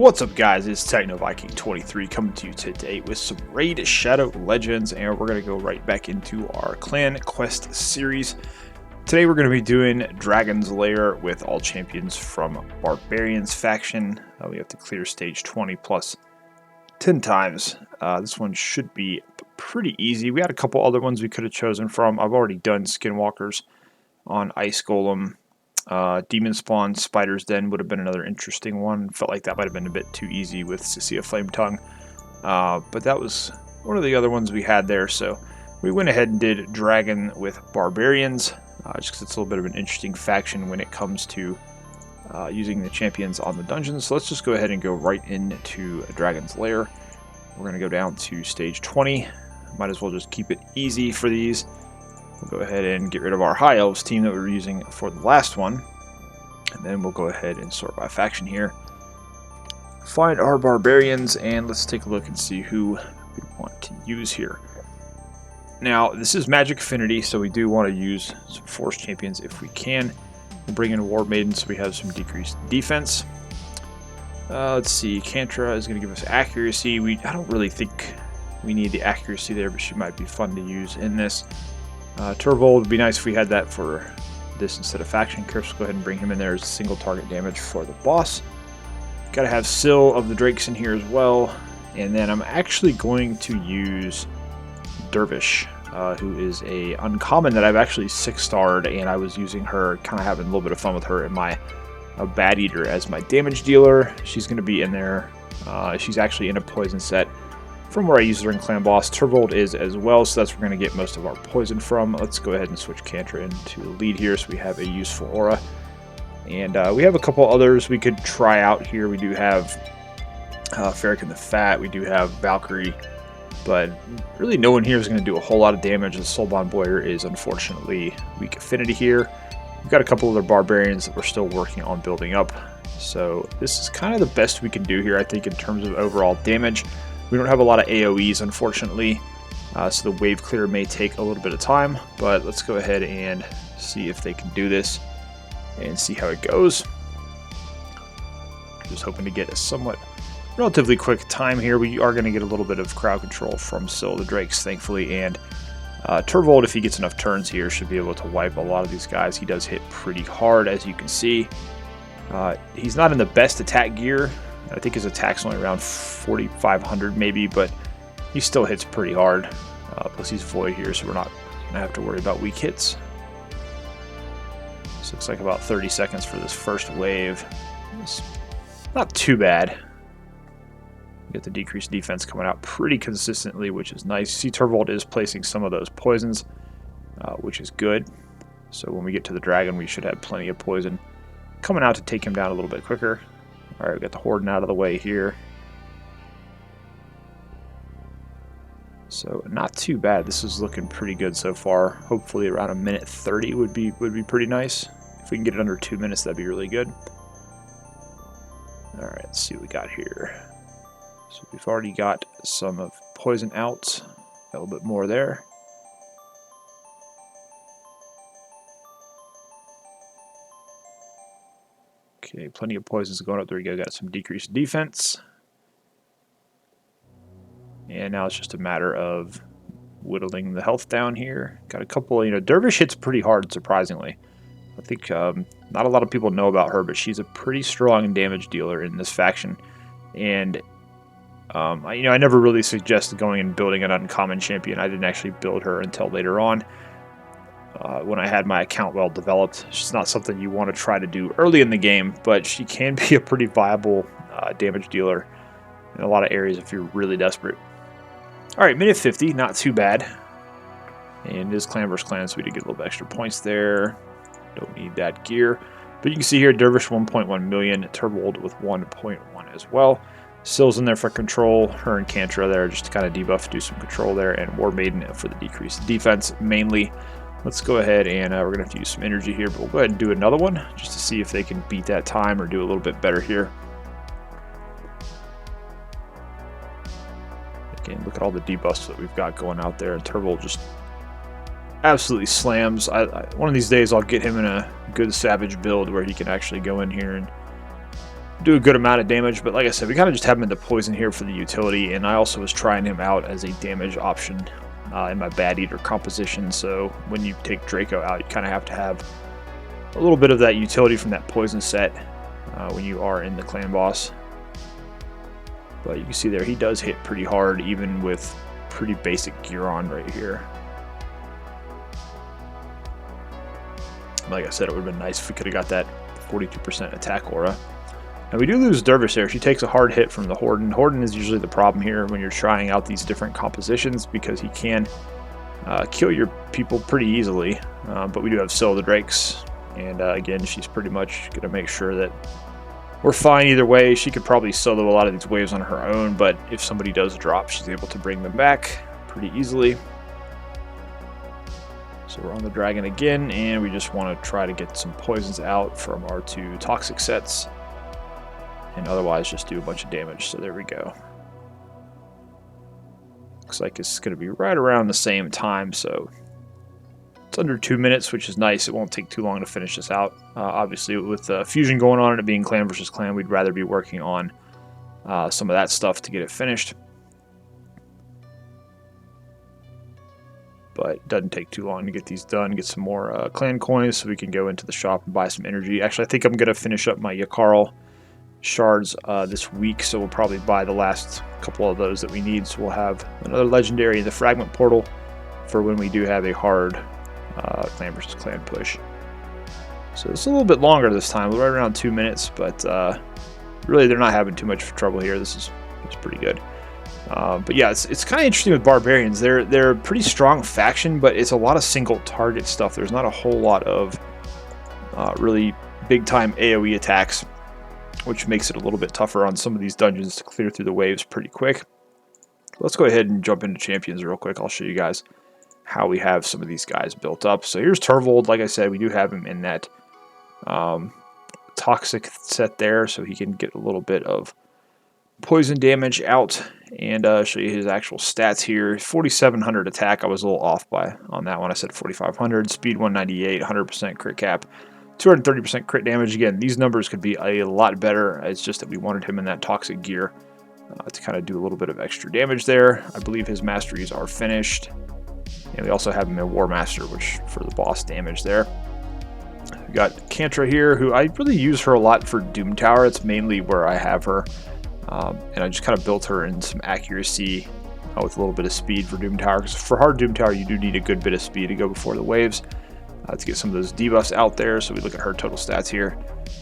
What's up, guys? It's TechnoViking23 coming to you today with some Raid Shadow Legends, and we're going to go right back into our Clan Quest series. Today we're going to be doing Dragon's Lair with all champions from Barbarians faction. We have to clear stage 20 plus 10 times. This one should be pretty easy. We had a couple other ones we could have chosen from. I've already done Skinwalkers on Ice Golem. Demon Spawn, Spider's Den would have been another interesting one. Felt like that might have been a bit too easy with Cecilia Flame Tongue. But that was one of the other ones we had there. So we went ahead and did Dragon with Barbarians. Just because it's a little bit of an interesting faction when it comes to using the champions on the dungeons. So let's just go ahead and go right into Dragon's Lair. We're going to go down to stage 20. Might as well just keep it easy for these. We'll go ahead and get rid of our High Elves team that we were using for the last one. And then we'll go ahead and sort by faction here. Find our Barbarians, and let's take a look and see who we want to use here. Now, this is Magic Affinity, so we do want to use some Force Champions if we can. We'll bring in War Maiden so we have some decreased defense. Let's see, Cantra is going to give us accuracy. I don't really think we need the accuracy there, but she might be fun to use in this. Turvold would be nice if we had that for this instead of faction curse. Go ahead and bring him in there as single target damage for the boss. Got to have Syl of the Drakes in here as well. And then I'm actually going to use Dervish, who is a uncommon that I've actually 6-starred, and I was using her, kind of having a little bit of fun with her in my Bad Eater as my damage dealer. She's going to be in there. She's actually in a poison set from where I used her in Clan Boss. Turvold is as well, so that's where we're going to get most of our poison from. Let's go ahead and switch Cantra into the lead here so we have a useful aura. And we have a couple others we could try out here. We do have Ferric the Fat, we do have Valkyrie, but really no one here is going to do a whole lot of damage. The Soulbound Boyer is unfortunately weak affinity here. We've got a couple other Barbarians that we're still working on building up. So this is kind of the best we can do here, I think, in terms of overall damage. We don't have a lot of AoEs, unfortunately, so the wave clear may take a little bit of time, but let's go ahead and see if they can do this and see how it goes. Just hoping to get a somewhat relatively quick time here. We are going to get a little bit of crowd control from Syl the Drakes, thankfully, and Turvold, if he gets enough turns here, should be able to wipe a lot of these guys. He does hit pretty hard, as you can see. He's not in the best attack gear. I think his attack's only around 4,500 maybe, but he still hits pretty hard. Plus he's void here, so we're not going to have to worry about weak hits. This looks like about 30 seconds for this first wave. It's not too bad. Get the decreased defense coming out pretty consistently, which is nice. See, Tervold is placing some of those poisons, which is good. So when we get to the dragon, we should have plenty of poison coming out to take him down a little bit quicker. Alright, we got the Horden out of the way here. So not too bad. This is looking pretty good so far. Hopefully around a minute 30 would be pretty nice. If we can get it under 2 minutes, that'd be really good. Alright, let's see what we got here. So we've already got some of poison out. Got a little bit more there. Okay, plenty of poisons going up. There we go. Got some decreased defense. And now it's just a matter of whittling the health down here. Got a couple, Dervish hits pretty hard, surprisingly. I think not a lot of people know about her, but she's a pretty strong damage dealer in this faction. And, I never really suggested going and building an uncommon champion. I didn't actually build her until later on. When I had my account well developed. She's not something you want to try to do early in the game, but she can be a pretty viable damage dealer in a lot of areas if you're really desperate. Alright, minute 50, not too bad. And it is clan versus clan, so we did get a little bit extra points there. Don't need that gear. But you can see here, Dervish 1.1 million, Turvold with 1.1 as well. Syl's in there for control, her and Cantra there just to kind of debuff, do some control there, and War Maiden for the decreased defense mainly. Let's go ahead and we're going to have to use some energy here, but we'll go ahead and do another one just to see if they can beat that time or do a little bit better here. Again, look at all the debuffs that we've got going out there, and Turvold just absolutely slams. One of these days I'll get him in a good Savage build where he can actually go in here and do a good amount of damage, but like I said, we kind of just have him in the poison here for the utility, and I also was trying him out as a damage option in my Bad Eater composition. So when you take Draco out, you kind of have to have a little bit of that utility from that poison set when you are in the clan boss. But you can see there, he does hit pretty hard, even with pretty basic gear on right here. Like I said, it would have been nice if we could have got that 42% attack aura. And we do lose Dervish there. She takes a hard hit from the Horden. Horden is usually the problem here when you're trying out these different compositions, because he can kill your people pretty easily. But we do have Syl the Drakes, and again, she's pretty much going to make sure that we're fine either way. She could probably solo a lot of these waves on her own, but if somebody does drop, she's able to bring them back pretty easily. So we're on the dragon again, and we just want to try to get some poisons out from our 2 toxic sets, and otherwise just do a bunch of damage. So there we go. Looks like it's going to be right around the same time, so it's under 2 minutes, which is nice. It won't take too long to finish this out. Obviously, with fusion going on and it being clan versus clan, we'd rather be working on some of that stuff to get it finished. But it doesn't take too long to get these done. Get some more clan coins so we can go into the shop and buy some energy. Actually, I think I'm going to finish up my Yakarl shards this week, so we'll probably buy the last couple of those that we need. So we'll have another legendary in the fragment portal for when we do have a hard clan versus clan push. So it's a little bit longer this time. We're right around 2 minutes, but really they're not having too much trouble here. It's pretty good. But yeah, it's kind of interesting with Barbarians. They're a pretty strong faction, but it's a lot of single target stuff. There's not a whole lot of really big time AoE attacks, which makes it a little bit tougher on some of these dungeons to clear through the waves pretty quick. Let's go ahead and jump into champions real quick. I'll show you guys how we have some of these guys built up. So here's Turvold. Like I said, we do have him in that toxic set there, so he can get a little bit of poison damage out. And show you his actual stats here. 4,700 attack. I was a little off on that one. I said 4,500. Speed 198. 100% crit cap. 230% crit damage. Again, these numbers could be a lot better. It's just that we wanted him in that toxic gear to kind of do a little bit of extra damage there. I believe his masteries are finished. And we also have him in War Master, which for the boss damage there. We got Kantra here, who I really use her a lot for Doom Tower. It's mainly where I have her. And I just kind of built her in some accuracy with a little bit of speed for Doom Tower. Because for hard Doom Tower, you do need a good bit of speed to go before the waves to get some of those debuffs out there. So we look at her total stats here.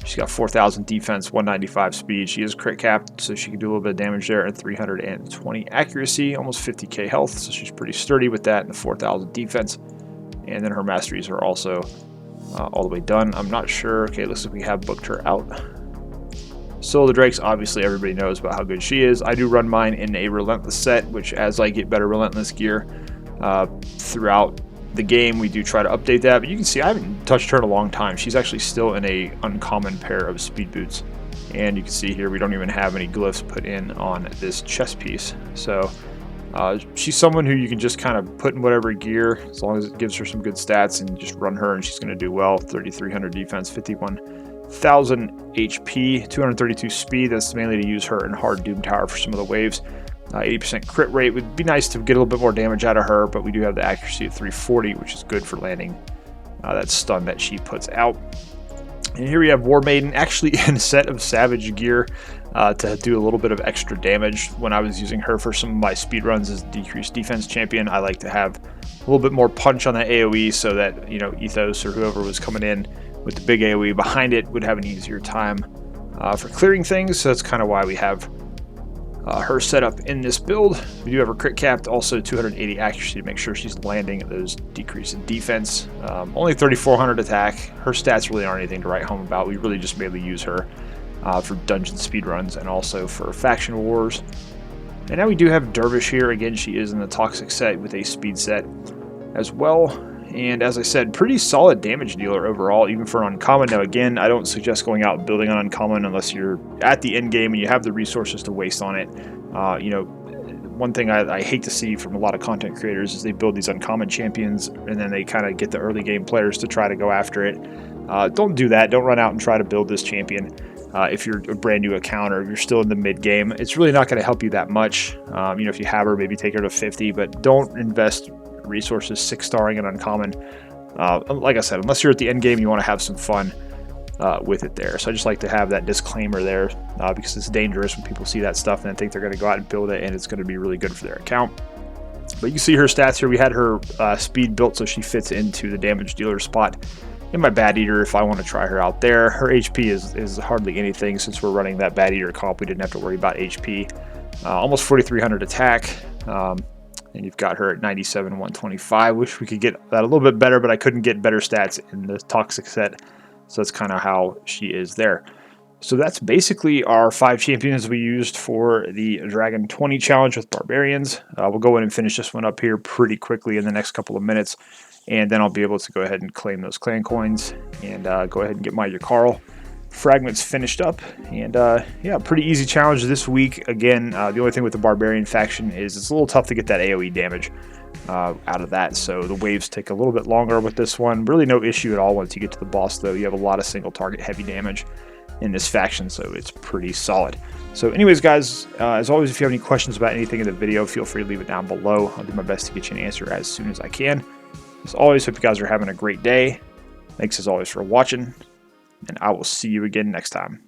She's got 4,000 defense, 195 speed. She is crit capped, so she can do a little bit of damage there, and 320 accuracy, almost 50k health. So she's pretty sturdy with that, and the 4,000 defense. And then her masteries are also all the way done. I'm not sure. Okay, looks like we have booked her out. So the Drakes, obviously everybody knows about how good she is. I do run mine in a Relentless set, which as I get better Relentless gear throughout the game, we do try to update that. But you can see I haven't touched her in a long time. She's actually still in a uncommon pair of speed boots. And you can see here we don't even have any glyphs put in on this chest piece. So she's someone who you can just kind of put in whatever gear as long as it gives her some good stats, and just run her and she's going to do well. 3,300 defense, 51,000 HP, 232 speed. That's mainly to use her in hard Doom Tower for some of the waves. 80% crit rate. Would be nice to get a little bit more damage out of her, but we do have the accuracy at 340, which is good for landing that stun that she puts out. And here we have War Maiden, actually in a set of Savage gear to do a little bit of extra damage. When I was using her for some of my speed runs as decreased defense champion, I like to have a little bit more punch on that AoE so that, you know, Ethos or whoever was coming in with the big AoE behind it would have an easier time for clearing things. So that's kind of why we have her set up in this build. We do have her crit capped, also 280 accuracy to make sure she's landing at those decrease in defense. Only 3,400 attack. Her stats really aren't anything to write home about. We really just mainly use her for dungeon speed runs and also for faction wars. And now we do have Dervish here. Again, she is in the toxic set with a speed set as well. And as I said, pretty solid damage dealer overall, even for an uncommon. Now again, I don't suggest going out and building on uncommon unless you're at the end game and you have the resources to waste on it. You know, one thing I hate to see from a lot of content creators is they build these uncommon champions and then they kind of get the early game players to try to go after it. Don't do that. Don't run out and try to build this champion if you're a brand new account or if you're still in the mid game. It's really not going to help you that much. You know, if you have her, maybe take her to 50, but don't invest resources 6-starring and uncommon. Like I said, unless you're at the end game, you want to have some fun with it there. So I just like to have that disclaimer there because it's dangerous when people see that stuff and then think they're going to go out and build it and it's going to be really good for their account. But you can see her stats here. We had her speed built so she fits into the damage dealer spot in my Bat Eater if I want to try her out there. Her HP is hardly anything since we're running that Bat Eater comp. We didn't have to worry about HP. Almost 4,300 attack. And you've got her at 97, 125. Wish we could get that a little bit better, but I couldn't get better stats in the Toxic set. So that's kind of how she is there. So that's basically our 5 champions we used for the Dragon 20 challenge with Barbarians. We'll go in and finish this one up here pretty quickly in the next couple of minutes. And then I'll be able to go ahead and claim those clan coins and go ahead and get my Yakarl fragments finished up. And yeah, pretty easy challenge this week. Again, the only thing with the Barbarian faction is it's a little tough to get that AoE damage out of that. So the waves take a little bit longer with this one. Really no issue at all once you get to the boss, though. You have a lot of single target heavy damage in this faction, so it's pretty solid. So anyways, guys, as always, if you have any questions about anything in the video, feel free to leave it down below. I'll do my best to get you an answer as soon as I can. As always, hope you guys are having a great day. Thanks as always for watching, and I will see you again next time.